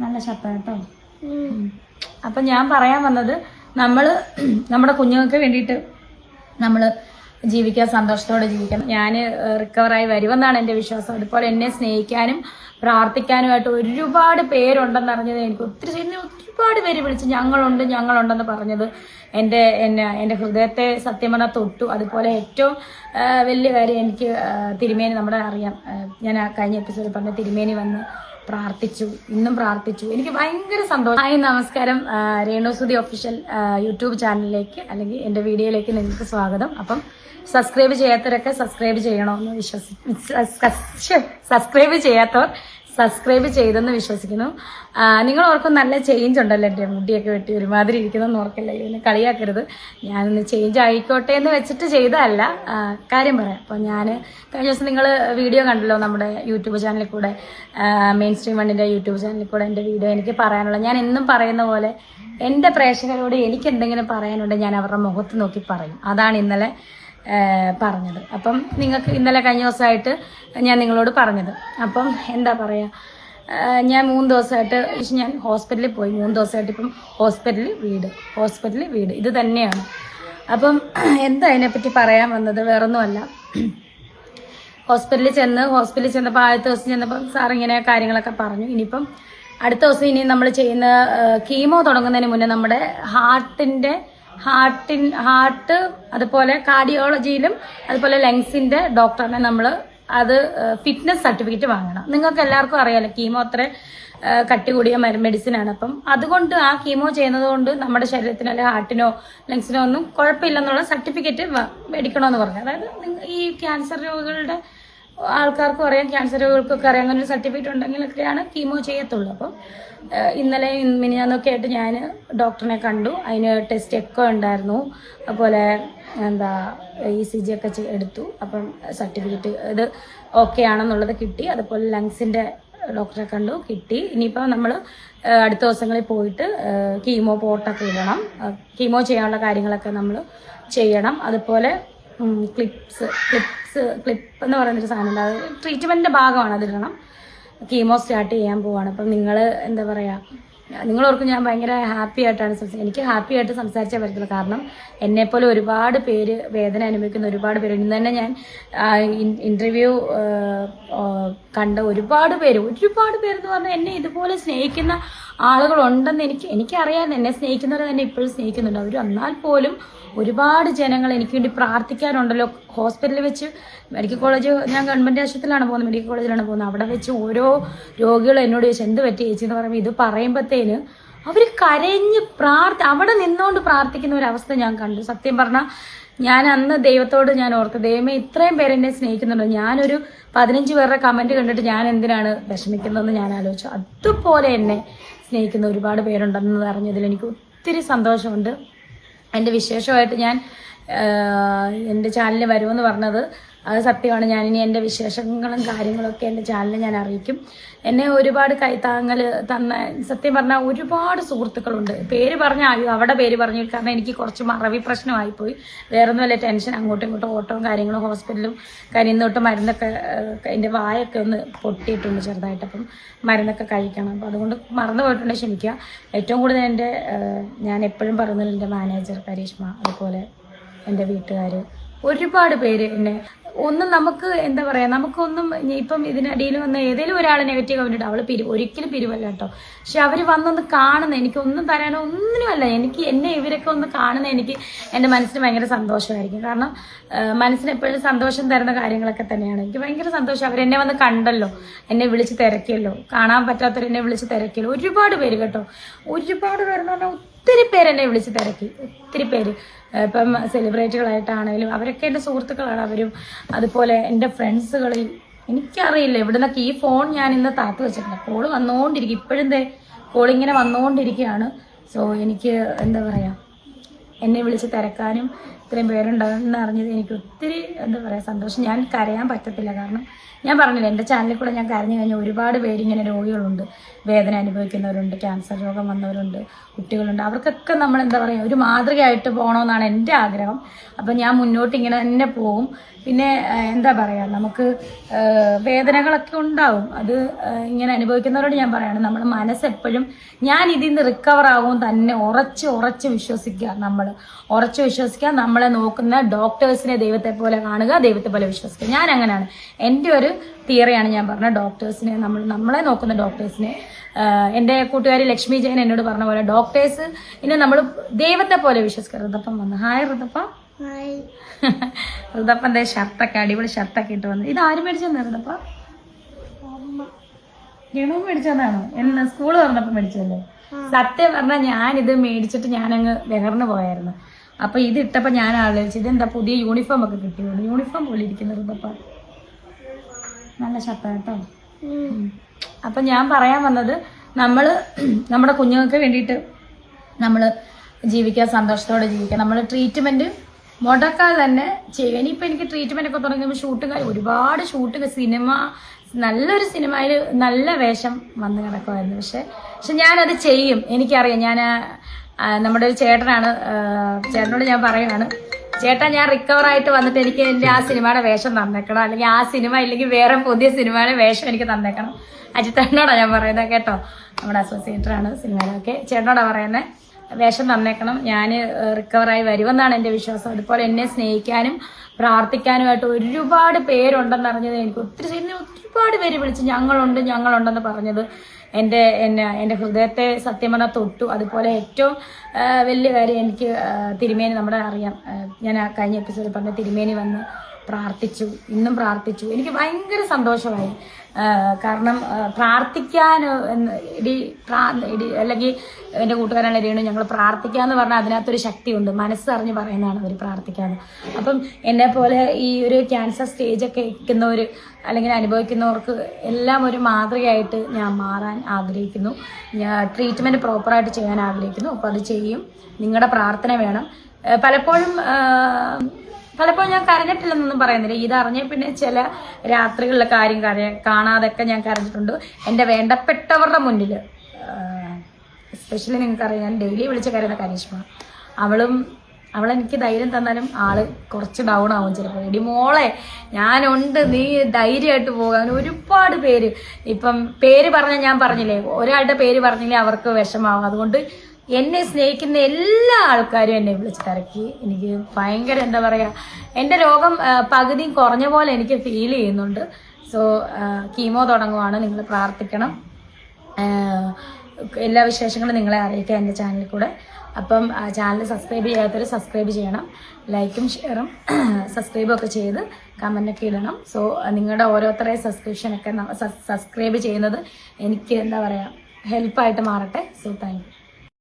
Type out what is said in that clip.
നല്ല ശബ്ദം കേട്ടോ. അപ്പം ഞാൻ പറയാൻ വന്നത്, നമ്മുടെ കുഞ്ഞുങ്ങൾക്ക് വേണ്ടിയിട്ട് നമ്മൾ ജീവിക്കാൻ, സന്തോഷത്തോടെ ജീവിക്കണം. ഞാൻ റിക്കവറായി വരുമെന്നാണ് എൻ്റെ വിശ്വാസം. അതുപോലെ എന്നെ സ്നേഹിക്കാനും പ്രാർത്ഥിക്കാനുമായിട്ട് ഒരുപാട് പേരുണ്ടെന്ന് അറിഞ്ഞത് എനിക്ക് ഒരുപാട് പേര് വിളിച്ച് ഞങ്ങളുണ്ടെന്ന് പറഞ്ഞത് എൻ്റെ ഹൃദയത്തെ സത്യം പറഞ്ഞാൽ തൊട്ടു. അതുപോലെ ഏറ്റവും വലിയ കാര്യം, എനിക്ക് തിരുമേനി, നമ്മുടെ അറിയാം, ഞാൻ കഴിഞ്ഞ എപ്പിസോഡിൽ പറഞ്ഞ തിരുമേനി വന്ന് പ്രാർത്ഥിച്ചു, ഇന്നും പ്രാർത്ഥിച്ചു. എനിക്ക് ഭയങ്കര സന്തോഷം. ഹായ്, നമസ്കാരം. രേണുസുതി ഒഫീഷ്യൽ യൂട്യൂബ് ചാനലിലേക്ക് അല്ലെങ്കിൽ എൻ്റെ വീഡിയോയിലേക്ക് നിങ്ങൾക്ക് സ്വാഗതം. അപ്പം സബ്സ്ക്രൈബ് ചെയ്യാത്തവരൊക്കെ സബ്സ്ക്രൈബ് ചെയ്യണമെന്ന് സബ്സ്ക്രൈബ് ചെയ്യാത്തവർ സബ്സ്ക്രൈബ് ചെയ്തെന്ന് വിശ്വസിക്കുന്നു. നിങ്ങൾ ഓർക്കും നല്ല ചേഞ്ച് ഉണ്ടല്ലോ, എൻ്റെ മുടിയൊക്കെ വെട്ടി ഒരുമാതിരി ഇരിക്കുന്നതെന്ന് ഓർക്കല്ലേ, ഇതിനെ കളിയാക്കരുത്. ഞാനൊന്ന് ചേഞ്ച് ആയിക്കോട്ടെ എന്ന് വെച്ചിട്ട് ചെയ്തതല്ല, കാര്യം പറയാം. അപ്പോൾ ഞാൻ കഴിഞ്ഞ ദിവസം നിങ്ങൾ വീഡിയോ കണ്ടല്ലോ, നമ്മുടെ യൂട്യൂബ് ചാനലിൽ കൂടെ, മെയിൻ സ്ട്രീം വണ്ണിൻ്റെ യൂട്യൂബ് ചാനലിൽ കൂടെ എൻ്റെ വീഡിയോ. എനിക്ക് പറയാനുള്ള, ഞാൻ എന്നും പറയുന്ന പോലെ എൻ്റെ പ്രേക്ഷകരോട് എനിക്ക് എന്തെങ്കിലും പറയാനുണ്ടെങ്കിൽ ഞാൻ അവരുടെ മുഖത്ത് നോക്കി പറയും. അതാണ് ഇന്നലെ പറഞ്ഞത്. അപ്പം നിങ്ങൾക്ക് ഇന്നലെ കഴിഞ്ഞ ദിവസമായിട്ട് ഞാൻ നിങ്ങളോട് പറഞ്ഞത്. അപ്പം എന്താ പറയുക, ഞാൻ 3 ദിവസമായിട്ട് ഞാൻ ഹോസ്പിറ്റലിൽ പോയി. 3 ദിവസമായിട്ട് ഇപ്പം ഹോസ്പിറ്റലിൽ വീട് ഇത് തന്നെയാണ്. അപ്പം എന്താ അതിനെപ്പറ്റി പറയാൻ വന്നത്, വേറൊന്നുമല്ല. ഹോസ്പിറ്റലിൽ ചെന്നപ്പോൾ ആദ്യത്തെ ദിവസം ചെന്നപ്പോൾ സാർ ഇങ്ങനെ കാര്യങ്ങളൊക്കെ പറഞ്ഞു. ഇനിയിപ്പം അടുത്ത ദിവസം ഇനി നമ്മൾ ചെയ്യുന്ന കീമോ തുടങ്ങുന്നതിന് മുന്നേ നമ്മുടെ ഹാർട്ട് അതുപോലെ കാർഡിയോളജിയിലും അതുപോലെ ലങ്സിന്റെ ഡോക്ടറിനെ നമ്മൾ അത് ഫിറ്റ്നസ് സർട്ടിഫിക്കറ്റ് വാങ്ങണം. നിങ്ങൾക്ക് എല്ലാവർക്കും അറിയാലോ, കീമോ അത്ര കട്ടി കൂടിയ മെഡിസിനാണ്. അപ്പം അതുകൊണ്ട് ആ കീമോ ചെയ്യുന്നത് കൊണ്ട് നമ്മുടെ ശരീരത്തിനോ അല്ലെങ്കിൽ ഹാർട്ടിനോ ലങ്സിനോ ഒന്നും കുഴപ്പമില്ലെന്നുള്ള സർട്ടിഫിക്കറ്റ് മേടിക്കണമെന്ന് പറഞ്ഞു. അതായത് ഈ ക്യാൻസർ രോഗികളുടെ ആൾക്കാർക്കും അറിയാം, ക്യാൻസർ രോഗികൾക്കൊക്കെ അറിയാം, അങ്ങനെ ഒരു സർട്ടിഫിക്കറ്റ് ഉണ്ടെങ്കിലൊക്കെയാണ് കീമോ ചെയ്യത്തുള്ളൂ. അപ്പം ഇന്നലെ മിനിഞ്ഞാന്നൊക്കെ ആയിട്ട് ഞാൻ ഡോക്ടറിനെ കണ്ടു. അതിന് ടെസ്റ്റ് ഒക്കെ ഉണ്ടായിരുന്നു. അതുപോലെ ECG ഒക്കെ എടുത്തു. അപ്പം സർട്ടിഫിക്കറ്റ് ഇത് ഓക്കെ ആണെന്നുള്ളത് കിട്ടി. അതുപോലെ ലങ്സിൻ്റെ ഡോക്ടറെ കണ്ടു, കിട്ടി. ഇനിയിപ്പോൾ നമ്മൾ അടുത്ത ദിവസങ്ങളിൽ പോയിട്ട് കീമോ പോട്ടൊക്കെ ഇടണം. കീമോ ചെയ്യാനുള്ള കാര്യങ്ങളൊക്കെ നമ്മൾ ചെയ്യണം. അതുപോലെ ക്ലിപ്പ് എന്ന് പറയുന്നൊരു സാധനം ഉണ്ട്, അത് ട്രീറ്റ്മെൻറ്റിൻ്റെ ഭാഗമാണ്, അതിടണം. കീമോ സ്റ്റാർട്ട് ചെയ്യാൻ പോവാണ്. അപ്പം നിങ്ങൾ എന്താ പറയുക, നിങ്ങളോർക്കും ഞാൻ ഭയങ്കര ഹാപ്പി ആയിട്ടാണ് എനിക്ക് ഹാപ്പി ആയിട്ട് സംസാരിച്ചാൽ പറ്റത്തില്ല. കാരണം എന്നെപ്പോലെ ഒരുപാട് പേര് വേദന അനുഭവിക്കുന്ന ഒരുപാട് പേര്, ഇന്ന് തന്നെ ഞാൻ ഇൻ്റർവ്യൂ കണ്ട ഒരുപാട് പേര് എന്ന് പറഞ്ഞാൽ എന്നെ ഇതുപോലെ സ്നേഹിക്കുന്ന ആളുകളുണ്ടെന്ന് എനിക്കറിയാം. എന്നെ സ്നേഹിക്കുന്നവർ തന്നെ ഇപ്പോഴും സ്നേഹിക്കുന്നുണ്ട്. അവർ എന്നാൽ പോലും ഒരുപാട് ജനങ്ങൾ എനിക്ക് വേണ്ടി പ്രാർത്ഥിക്കാനുണ്ടല്ലോ. ഹോസ്പിറ്റലിൽ വെച്ച് മെഡിക്കൽ കോളേജ്, ഞാൻ ഗവൺമെൻറ് ആശുപത്രിയിലാണ് പോകുന്നത്, മെഡിക്കൽ കോളേജിലാണ് പോകുന്നത്. അവിടെ വെച്ച് ഓരോ രോഗികൾ എന്നോട് ചോദിച്ചു എന്ത് പറ്റി ചേച്ചി എന്ന് പറയുമ്പോൾ ഇത് പറയുമ്പോഴത്തേന് അവർ കരഞ്ഞ് അവിടെ നിന്നുകൊണ്ട് പ്രാർത്ഥിക്കുന്ന ഒരവസ്ഥ ഞാൻ കണ്ടു. സത്യം പറഞ്ഞാൽ ഞാൻ അന്ന് ദൈവത്തോട് ഞാൻ ഓർത്തു, ദൈവമേ ഇത്രയും പേരെന്നെ സ്നേഹിക്കുന്നുണ്ടോ. ഞാനൊരു 15 പേരുടെ കമൻറ്റ് കണ്ടിട്ട് ഞാൻ എന്തിനാണ് വിഷമിക്കുന്നതെന്ന് ഞാൻ ആലോചിച്ചു. അതുപോലെ എന്നെ സ്നേഹിക്കുന്ന ഒരുപാട് പേരുണ്ടെന്ന് അറിഞ്ഞതിൽ എനിക്ക് ഒത്തിരി സന്തോഷമുണ്ട്. എൻ്റെ വിശേഷമായിട്ട് ഞാൻ എൻ്റെ ചാനലിൽ വരുമെന്ന് പറഞ്ഞത് അത് സത്യമാണ്. ഞാനിനി എൻ്റെ വിശേഷങ്ങളും കാര്യങ്ങളൊക്കെ എൻ്റെ ചാനലിൽ ഞാൻ അറിയിക്കും. എന്നെ ഒരുപാട് കൈത്താങ്ങൽ തന്ന, സത്യം പറഞ്ഞാൽ ഒരുപാട് സുഹൃത്തുക്കളുണ്ട്. പേര് പറഞ്ഞാൽ അവിടെ പേര് പറഞ്ഞു, കാരണം എനിക്ക് കുറച്ച് മറവി പ്രശ്നമായിപ്പോയി. വേറൊന്നും വല്ല ടെൻഷൻ, അങ്ങോട്ടും ഇങ്ങോട്ടും ഓട്ടവും കാര്യങ്ങളും ഹോസ്പിറ്റലും ഇന്ന് തൊട്ട് മരുന്നൊക്കെ, എൻ്റെ വായൊക്കെ ഒന്ന് പൊട്ടിയിട്ടുണ്ട് ചെറുതായിട്ട്. അപ്പം മരുന്നൊക്കെ കഴിക്കണം. അപ്പം അതുകൊണ്ട് മറന്നു പോയിട്ടുണ്ട്, ക്ഷമിക്കുക. ഏറ്റവും കൂടുതൽ ഞാൻ എപ്പോഴും പറയുന്നത് എൻ്റെ മാനേജർ കരീഷ്മ, അതുപോലെ എൻ്റെ വീട്ടുകാർ, ഒരുപാട് പേര് എന്നെ നമുക്ക് എന്താ പറയുക, നമുക്കൊന്നും ഇപ്പം ഇതിനിടയിൽ വന്ന് ഏതെങ്കിലും ഒരാൾ നെഗറ്റീവ് കമൻറ്റ് അവൾ ഒരിക്കലും പിരിവല്ല കേട്ടോ. പക്ഷെ അവർ വന്നൊന്ന് കാണുന്ന, എനിക്കൊന്നും തരാനോ ഒന്നിനുമല്ല, എന്നെ ഇവരൊക്കെ ഒന്ന് കാണുന്ന എനിക്ക് എൻ്റെ മനസ്സിന് ഭയങ്കര സന്തോഷമായിരിക്കും. കാരണം മനസ്സിന് എപ്പോഴും സന്തോഷം തരുന്ന കാര്യങ്ങളൊക്കെ തന്നെയാണ്. എനിക്ക് ഭയങ്കര സന്തോഷം. അവരെന്നെ വന്ന് കണ്ടല്ലോ, എന്നെ വിളിച്ച് തിരക്കിയല്ലോ, കാണാൻ പറ്റാത്തവരെന്നെ വിളിച്ച് തിരക്കിയല്ലോ. ഒരുപാട് പേര് കേട്ടോ, ഒരുപാട് പേരെന്ന് പറഞ്ഞാൽ ഒത്തിരി പേര് എന്നെ വിളിച്ച് തിരക്കി, ഒത്തിരി പേര്. ഇപ്പം സെലിബ്രിറ്റികളായിട്ടാണെങ്കിലും അവരൊക്കെ എൻ്റെ സുഹൃത്തുക്കളാണ്. അവരും അതുപോലെ എൻ്റെ ഫ്രണ്ട്സുകളിൽ, എനിക്കറിയില്ല എവിടെ നിന്നൊക്കെ ഈ ഫോൺ ഞാൻ ഇന്ന് താത്തു വെച്ചിട്ടില്ല, കോള് വന്നുകൊണ്ടിരിക്കും. ഇപ്പോഴും കോളിങ്ങനെ വന്നുകൊണ്ടിരിക്കുകയാണ്. സോ എനിക്ക് എന്താ പറയുക, എന്നെ വിളിച്ച് തിരക്കാനും ഇത്രയും പേരുണ്ടാകുമെന്ന് അറിഞ്ഞത് എനിക്ക് ഒത്തിരി എന്താ പറയുക സന്തോഷം. ഞാൻ കരയാൻ പറ്റത്തില്ല, കാരണം ഞാൻ പറഞ്ഞില്ല, എൻ്റെ ചാനലിൽ കൂടെ ഞാൻ കരഞ്ഞു കഴിഞ്ഞാൽ ഒരുപാട് പേര് ഇങ്ങനെ രോഗികളുണ്ട്, വേദന അനുഭവിക്കുന്നവരുണ്ട്, ക്യാൻസർ രോഗം വന്നവരുണ്ട്, കുട്ടികളുണ്ട്. അവർക്കൊക്കെ നമ്മൾ എന്താ പറയുക ഒരു മാതൃകയായിട്ട് പോകണമെന്നാണ് എൻ്റെ ആഗ്രഹം. അപ്പം ഞാൻ മുന്നോട്ട് ഇങ്ങനെ തന്നെ പോകും. പിന്നെ എന്താ പറയുക, നമുക്ക് വേദനകളൊക്കെ ഉണ്ടാവും. അത് ഇങ്ങനെ അനുഭവിക്കുന്നവരോട് ഞാൻ പറയുകയാണ്, നമ്മൾ മനസ്സെപ്പോഴും ഞാൻ ഇതിൽ നിന്ന് റിക്കവർ ആകും തന്നെ ഉറച്ച് വിശ്വസിക്കുക. നമ്മൾ ഉറച്ച് വിശ്വസിക്കുക. നമ്മളെ നോക്കുന്ന ഡോക്ടേഴ്സിനെ ദൈവത്തെ പോലെ കാണുക, ദൈവത്തെ പോലെ വിശ്വസിക്കുക. ഞാൻ അങ്ങനെയാണ്, എൻ്റെ ഒരു തിയറിയാണ് ഞാൻ പറഞ്ഞത്. ഡോക്ടേഴ്സിനെ നമ്മളെ നോക്കുന്ന ഡോക്ടേഴ്സിനെ, എൻ്റെ കൂട്ടുകാരി ലക്ഷ്മി ജയൻ എന്നോട് പറഞ്ഞ പോലെ ഡോക്ടേഴ്സ് ഇനി നമ്മൾ ദൈവത്തെ പോലെ വിശ്വസിക്കുക. ഋതപ്പം വന്നു. ഹായ് ഋതപ്പ. ഋതപ്പൻ്റെ ഷർട്ടൊക്കെ അടിപൊളി ഷർട്ടൊക്കെ ഇട്ട് വന്നു. ഇത് ആര് മേടിച്ചെന്നാ ഋതപ്പ? ഗണു മേടിച്ചതാണോ? എന്ന് സ്കൂള് തുറന്നപ്പോൾ മേടിച്ചല്ലേ? സത്യം പറഞ്ഞാൽ ഞാനിത് മേടിച്ചിട്ട് ഞാനങ്ങ് വെകർന്ന് പോയായിരുന്നു. അപ്പൊ ഇത് ഇട്ടപ്പോൾ ഞാൻ ആലോചിച്ചു, ഇതെന്താ പുതിയ യൂണിഫോം ഒക്കെ കിട്ടിയുള്ളൂ. യൂണിഫോം പോലെ ഇരിക്കുന്ന ഋതപ്പ നല്ല ഷർട്ടാ കേട്ടോ. അപ്പം ഞാൻ പറയാൻ വന്നത്, നമ്മൾ നമ്മുടെ കുഞ്ഞുങ്ങൾക്ക് വേണ്ടിയിട്ട് നമ്മൾ ജീവിക്കുക, സന്തോഷത്തോടെ ജീവിക്കുക. നമ്മൾ ട്രീറ്റ്മെൻറ്റ് മുടക്കാതെ തന്നെ ചെയ്യുക. ഇനിയിപ്പോൾ എനിക്ക് ട്രീറ്റ്മെൻ്റ് ഒക്കെ തുടങ്ങിയപ്പോൾ ഷൂട്ടും ഒരുപാട് ഷൂട്ട് സിനിമ, നല്ലൊരു സിനിമയിൽ നല്ല വേഷം വന്ന് കിടക്കുമായിരുന്നു. പക്ഷെ ഞാനത് ചെയ്യും. എനിക്കറിയാം. ഞാൻ നമ്മുടെ ഒരു ചേട്ടനാണ്, ചേട്ടനോട് ഞാൻ പറയുകയാണ്, ചേട്ടാ ഞാൻ റിക്കവറായിട്ട് വന്നിട്ട് എനിക്ക് എൻ്റെ ആ സിനിമയുടെ വേഷം തന്നേക്കണം, അല്ലെങ്കിൽ ആ സിനിമ ഇല്ലെങ്കിൽ വേറെ പുതിയ സിനിമയുടെ വേഷം എനിക്ക് തന്നേക്കണം. അജിത്തേട്ടനോടാണ് ഞാൻ പറയുന്നത് കേട്ടോ, നമ്മുടെ അസോസിയേറ്ററാണ് സിനിമയിലൊക്കെ. ചേട്ടനോടാണ് പറയുന്നത്, വേഷം തന്നേക്കണം, ഞാൻ റിക്കവറായി വരുമെന്നാണ് എൻ്റെ വിശ്വാസം. അതുപോലെ എന്നെ സ്നേഹിക്കാനും പ്രാർത്ഥിക്കാനുമായിട്ട് ഒരുപാട് പേരുണ്ടെന്നറിഞ്ഞത് എനിക്ക് ഒരുപാട് പേര് വിളിച്ച് ഞങ്ങളുണ്ടെന്ന് പറഞ്ഞത് എൻ്റെ ഹൃദയത്തെ സത്യം പറഞ്ഞാൽ തൊട്ടു. അതുപോലെ ഏറ്റവും വലിയ കാര്യം, എനിക്ക് തിരുമേനി, നമ്മുടെ അറിയാം, ഞാൻ കഴിഞ്ഞ എപ്പിസോഡിൽ പറഞ്ഞ തിരുമേനി വന്ന് പ്രാർത്ഥിച്ചു, ഇന്നും പ്രാർത്ഥിച്ചു. എനിക്ക് ഭയങ്കര സന്തോഷമായി. കാരണം പ്രാർത്ഥിക്കാൻ അല്ലെങ്കിൽ എൻ്റെ കൂട്ടുകാരാണ് രേണു, ഞങ്ങൾ പ്രാർത്ഥിക്കാന്ന് പറഞ്ഞാൽ അതിനകത്തൊരു ശക്തിയുണ്ട്. മനസ്സറിഞ്ഞ് പറയുന്നതാണ് അവർ പ്രാർത്ഥിക്കാന്ന്. അപ്പം എന്നെ പോലെ ഈ ഒരു ക്യാൻസർ സ്റ്റേജൊക്കെ ഇരിക്കുന്നവർ അല്ലെങ്കിൽ അനുഭവിക്കുന്നവർക്ക് എല്ലാം ഒരു മാതൃകയായിട്ട് ഞാൻ മാറാൻ ആഗ്രഹിക്കുന്നു. ഞാൻ ട്രീറ്റ്മെൻറ്റ് പ്രോപ്പറായിട്ട് ചെയ്യാൻ ആഗ്രഹിക്കുന്നു. അപ്പോൾ അത് ചെയ്യും. നിങ്ങളുടെ പ്രാർത്ഥന വേണം. പലപ്പോഴും ഞാൻ കരഞ്ഞിട്ടില്ലെന്നൊന്നും പറയുന്നില്ല. ഇതറിഞ്ഞ പിന്നെ ചില രാത്രികളിലെ കാര്യം കാണാതൊക്കെ ഞാൻ കരഞ്ഞിട്ടുണ്ട്. എൻ്റെ വേണ്ടപ്പെട്ടവരുടെ മുന്നിൽ. എസ്പെഷ്യലി നിങ്ങൾക്കറിയാം, ഞാൻ ഡെയിലി വിളിച്ച് കരയുന്ന കരീഷ്മ. അവളെനിക്ക് ധൈര്യം തന്നാലും ആള് കുറച്ച് ഡൗൺ ആവും ചിലപ്പോൾ. എടി മോളെ ഞാനുണ്ട്, നീ ധൈര്യമായിട്ട് പോകാൻ. ഒരുപാട് പേര് ഇപ്പം പേര് പറഞ്ഞാൽ, ഞാൻ പറഞ്ഞില്ലേ, ഒരാളുടെ പേര് പറഞ്ഞില്ലേ അവർക്ക് വിഷമാവും. അതുകൊണ്ട് എന്നെ സ്നേഹിക്കുന്ന എല്ലാ ആൾക്കാരും എന്നെ വിളിച്ച് തിരക്കി. എനിക്ക് ഭയങ്കര എന്താ പറയുക, എൻ്റെ രോഗം പകുതി കുറഞ്ഞ പോലെ എനിക്ക് ഫീൽ ചെയ്യുന്നുണ്ട്. സോ കീമോ തുടങ്ങുവാണ്, നിങ്ങൾ പ്രാർത്ഥിക്കണം. എല്ലാ വിശേഷങ്ങളും നിങ്ങളെ അറിയിക്കാം എൻ്റെ ചാനലിൽ കൂടെ. അപ്പം ചാനൽ സബ്സ്ക്രൈബ് ചെയ്യാത്തവർ സബ്സ്ക്രൈബ് ചെയ്യണം. ലൈക്കും ഷെയറും സബ്സ്ക്രൈബും ഒക്കെ ചെയ്ത് കമൻറ്റൊക്കെ ഇടണം. സോ നിങ്ങളുടെ ഓരോരുത്തരുടെ സബ്സ്ക്രിപ്ഷനൊക്കെ സബ്സ്ക്രൈബ് ചെയ്യുന്നത് എനിക്ക് എന്താ പറയുക ഹെൽപ്പായിട്ട് മാറട്ടെ. So thank you.